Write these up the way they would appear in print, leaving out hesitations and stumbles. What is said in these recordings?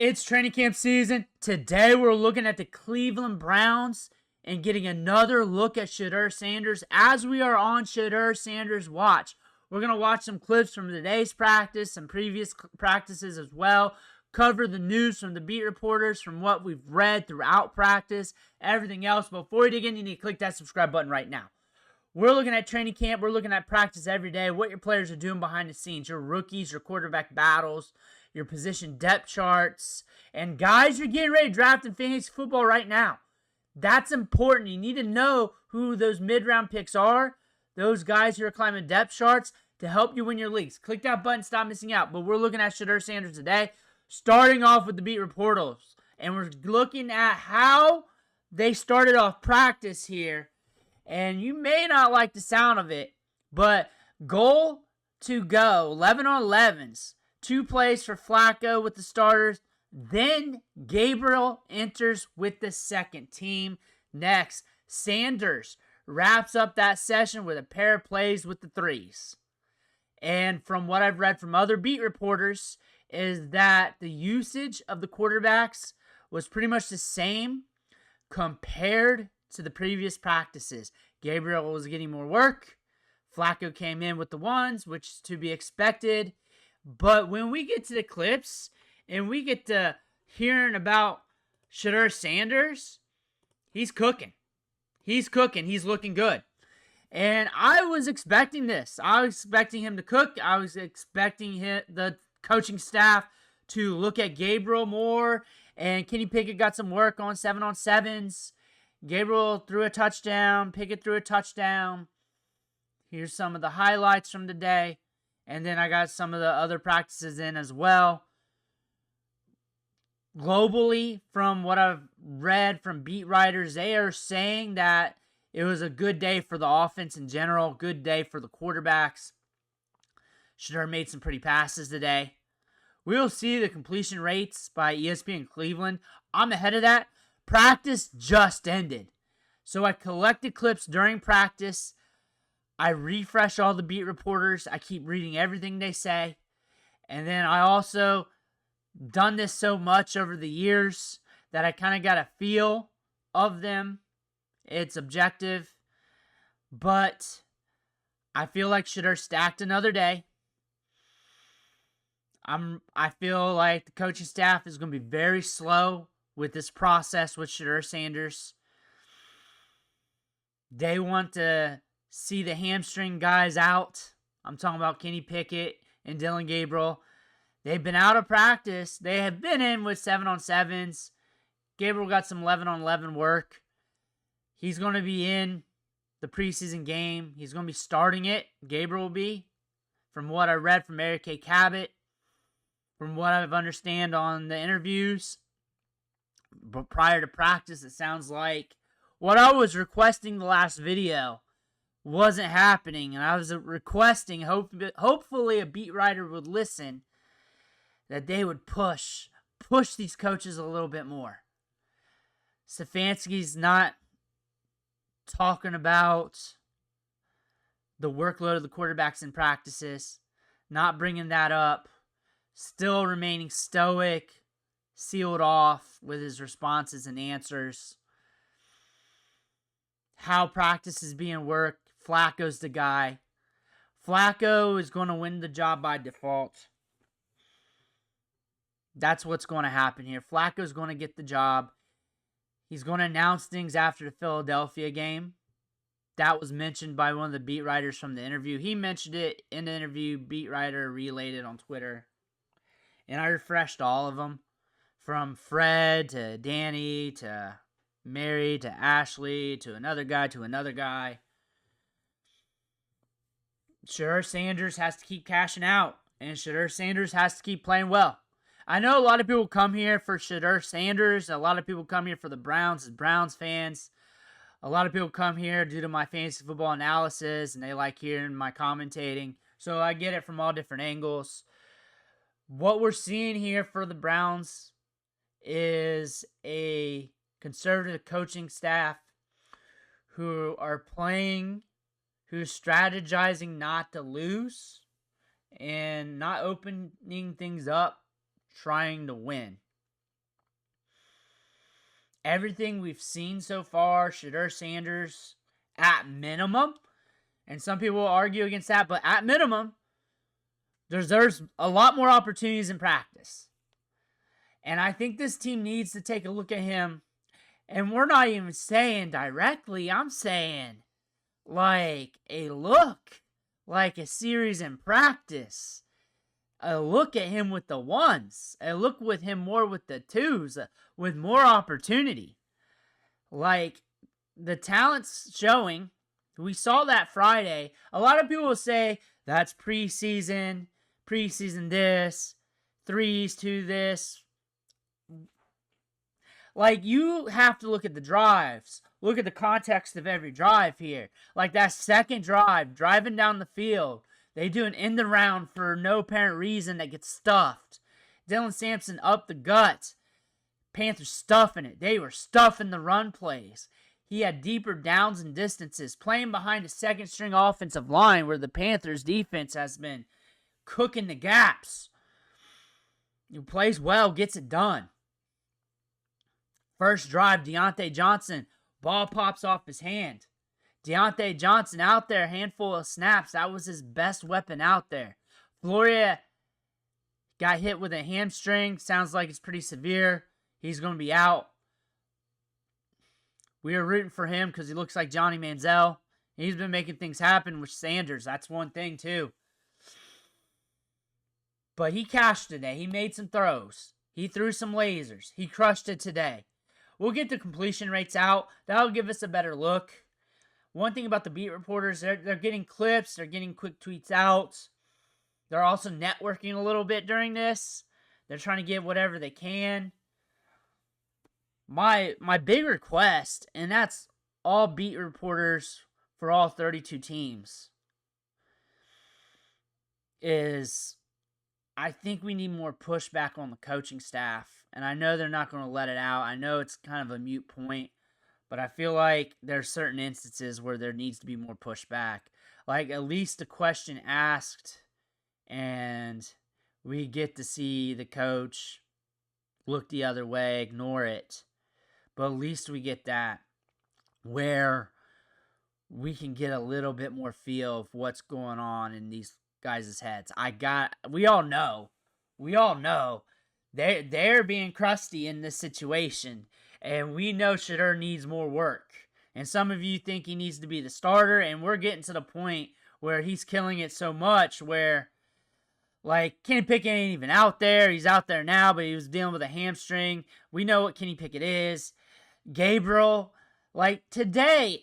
It's training camp season. Today we're looking at the Cleveland Browns and getting another look at Shedeur Sanders as we are on Shedeur Sanders' watch. We're going to watch some clips from today's practice, some previous practices as well, cover the news from the beat reporters, from what we've read throughout practice, everything else. Before we dig in, you need to click that subscribe button right now. We're looking at training camp. We're looking at practice every day, what your players are doing behind the scenes, your rookies, your quarterback battles, your position depth charts, and guys, you're getting ready to draft in fantasy football right now. That's important. You need to know who those mid-round picks are, those guys who are climbing depth charts to help you win your leagues. Click that button, stop missing out. But we're looking at Shedeur Sanders today, starting off with the beat reporters. And we're looking at how they started off practice here. And you may not like the sound of it, but goal to go, 11 on 11s. 2 plays for Flacco with the starters. Then Gabriel enters with the second team. Next, Sanders wraps up that session with a pair of plays with the 3s. And from what I've read from other beat reporters is that the usage of the quarterbacks was pretty much the same compared to the previous practices. Gabriel was getting more work. Flacco came in with the 1s, which is to be expected. But when we get to the clips and we get to hearing about Shedeur Sanders, he's cooking. He's cooking. He's looking good. And I was expecting this. I was expecting him to cook. I was expecting the coaching staff to look at Gabriel more. And Kenny Pickett got some work on 7-on-7s. Gabriel threw a touchdown. Pickett threw a touchdown. Here's some of the highlights from the day. And then I got some of the other practices in as well. Globally, from what I've read from beat writers, they are saying that it was a good day for the offense in general, good day for the quarterbacks. Shedeur made some pretty passes today. We'll see the completion rates by ESPN Cleveland. I'm ahead of that. Practice just ended. So I collected clips during practice. I refresh all the beat reporters. I keep reading everything they say. And then I also done this so much over the years that I kind of got a feel of them. It's objective. But I feel like Shedeur stacked another day. I feel like the coaching staff is going to be very slow with this process with Shedeur Sanders. They want to see the hamstring guys out. I'm talking about Kenny Pickett and Dillon Gabriel. They've been out of practice. They have been in with 7-on-7s. Gabriel got some 11-on-11 work. He's going to be in the preseason game. He's going to be starting it. Gabriel will be. From what I read from Mary Kay Cabot, from what I've understand on the interviews, but prior to practice, it sounds like what I was requesting the last video wasn't happening. And I was requesting, hopefully a beat writer would listen, that they would push these coaches a little bit more. Stefanski's not talking about the workload of the quarterbacks in practices, not bringing that up, still remaining stoic, sealed off with his responses and answers. How practice is being worked. Flacco's the guy. Flacco is going to win the job by default. That's what's going to happen here. Flacco's going to get the job. He's going to announce things after the Philadelphia game. That was mentioned by one of the beat writers from the interview. He mentioned it in the interview. Beat writer relayed it on Twitter. And I refreshed all of them. From Fred to Danny to Mary to Ashley to another guy. Shedeur Sanders has to keep cashing out. And Shedeur Sanders has to keep playing well. I know a lot of people come here for Shedeur Sanders. A lot of people come here for the Browns as Browns fans. A lot of people come here due to my fantasy football analysis, and they like hearing my commentating. So I get it from all different angles. What we're seeing here for the Browns is a conservative coaching staff who are playing, who's strategizing not to lose and not opening things up, trying to win. everything we've seen so far, Shedeur Sanders, at minimum, and some people will argue against that, but at minimum, there's a lot more opportunities in practice. And I think this team needs to take a look at him. And we're not even saying directly, I'm saying like a look, like a series in practice. A look at him with the ones. A look with him more with the twos, with more opportunity. Like, the talent's showing. We saw that Friday. A lot of people will say, that's preseason this, threes to this. Like, you have to look at the drives. Look at the context of every drive here. Like, that second drive, driving down the field. They do an end around for no apparent reason that gets stuffed. Deion Sanders up the gut. Panthers stuffing it. They were stuffing the run plays. He had deeper downs and distances, playing behind a second-string offensive line where the Panthers' defense has been cooking the gaps. He plays well, gets it done. First drive, Diontae Johnson, ball pops off his hand. Diontae Johnson out there, handful of snaps. That was his best weapon out there. Floria got hit with a hamstring. Sounds like it's pretty severe. He's going to be out. We are rooting for him because he looks like Johnny Manziel. He's been making things happen with Sanders. That's one thing, too. But he cashed today. He made some throws. He threw some lasers. He crushed it today. We'll get the completion rates out. That'll give us a better look. One thing about the beat reporters, they're getting clips. They're getting quick tweets out. They're also networking a little bit during this. They're trying to get whatever they can. My big request, and that's all beat reporters for all 32 teams, is I think we need more pushback on the coaching staff. And I know they're not going to let it out. I know it's kind of a moot point. But I feel like there's certain instances where there needs to be more pushback. Like, at least a question asked, and we get to see the coach look the other way, ignore it. But at least we get that, where we can get a little bit more feel of what's going on in these guys' heads. We all know. They're being crusty in this situation. And we know Shedeur needs more work. And some of you think he needs to be the starter. And we're getting to the point where he's killing it so much where, like, Kenny Pickett ain't even out there. He's out there now, but he was dealing with a hamstring. We know what Kenny Pickett is. Gabriel, like, today,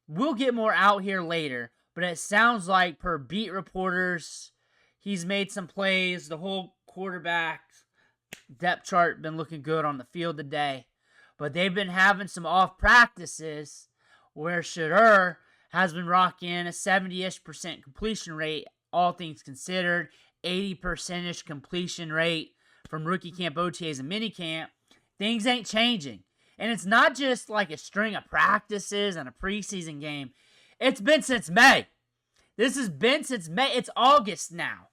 we'll get more out here later. But it sounds like, per beat reporters, he's made some plays. The whole quarterback depth chart been looking good on the field today. But they've been having some off practices where Shedeur has been rocking a 70-ish% completion rate, all things considered, 80%-ish completion rate from rookie camp, OTAs, and minicamp. Things ain't changing. And it's not just like a string of practices and a preseason game. It's been since May. This has been since May. It's August now.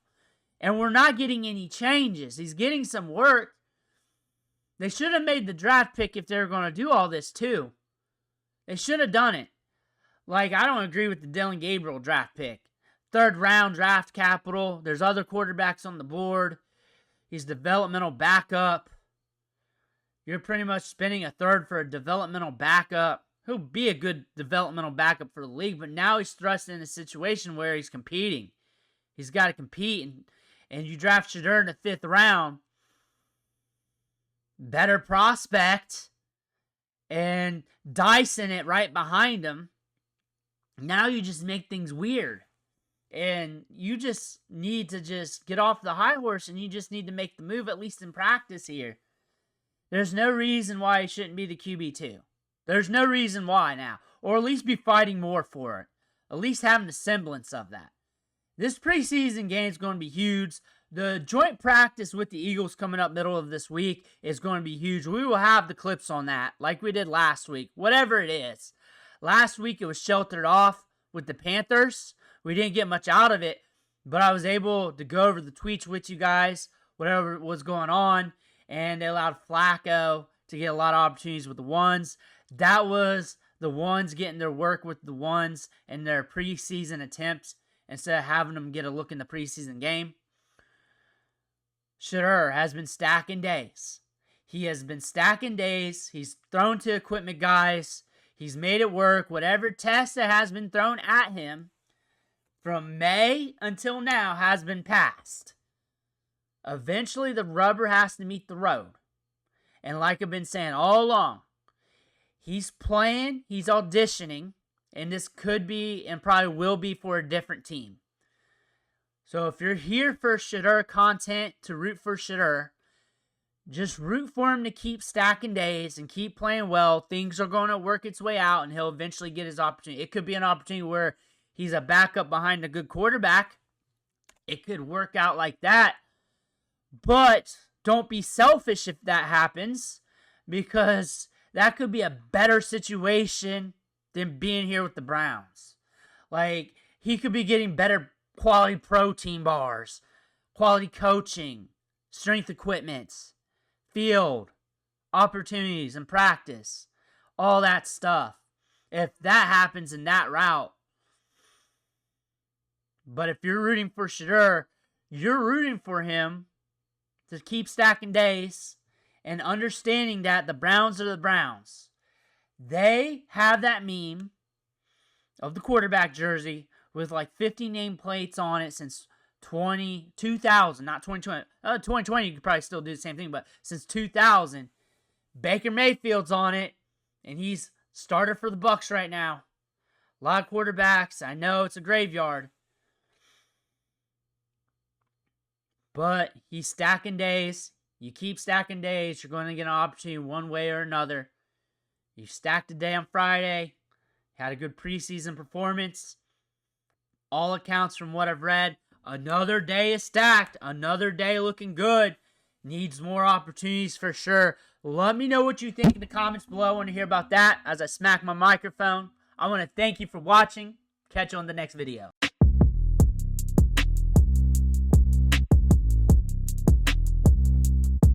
And we're not getting any changes. He's getting some work. They should have made the draft pick if they were going to do all this, too. They should have done it. Like, I don't agree with the Dillon Gabriel draft pick. Third round draft capital. There's other quarterbacks on the board. He's developmental backup. You're pretty much spending a third for a developmental backup. He'll be a good developmental backup for the league, but now he's thrust in a situation where he's competing. He's got to compete, and you draft Shedeur in the 5th round. Better prospect, and Dyson it right behind him. Now you just make things weird. And you just need to just get off the high horse, and you just need to make the move, at least in practice here. There's no reason why he shouldn't be the QB2. There's no reason why now. Or at least be fighting more for it. At least having a semblance of that. This preseason game is going to be huge. The joint practice with the Eagles coming up middle of this week is going to be huge. We will have the clips on that like we did last week. Whatever it is. Last week it was sheltered off with the Panthers. We didn't get much out of it. But I was able to go over the tweets with you guys. Whatever was going on. And they allowed Flacco to get a lot of opportunities with the ones. That was the ones getting their work with the ones in their preseason attempts instead of having them get a look in the preseason game. Shedeur has been stacking days. He has been stacking days. He's thrown to equipment guys. He's made it work. Whatever test that has been thrown at him from May until now has been passed. Eventually, the rubber has to meet the road. And like I've been saying all along, he's playing, he's auditioning, and this could be and probably will be for a different team. So if you're here for Shedeur content, to root for Shedeur, just root for him to keep stacking days and keep playing well. Things are going to work its way out, and he'll eventually get his opportunity. It could be an opportunity where he's a backup behind a good quarterback. It could work out like that. But don't be selfish if that happens, because that could be a better situation than being here with the Browns. Like, he could be getting better quality protein bars, quality coaching, strength equipment, field, opportunities and practice, all that stuff. If that happens in that route. But if you're rooting for Shedeur, you're rooting for him to keep stacking days and understanding that the Browns are the Browns. They have that meme of the quarterback jersey with like 50 nameplates on it since 2000, not 2020. 2020, you could probably still do the same thing, but since 2000, Baker Mayfield's on it, and he's starter for the Bucs right now. A lot of quarterbacks. I know it's a graveyard, but he's stacking days. You keep stacking days, you're going to get an opportunity one way or another. You stacked a day on Friday, had a good preseason performance. All accounts from what I've read, another day is stacked. Another day looking good. Needs more opportunities for sure. Let me know what you think in the comments below. I want to hear about that as I smack my microphone. I want to thank you for watching. Catch you on the next video.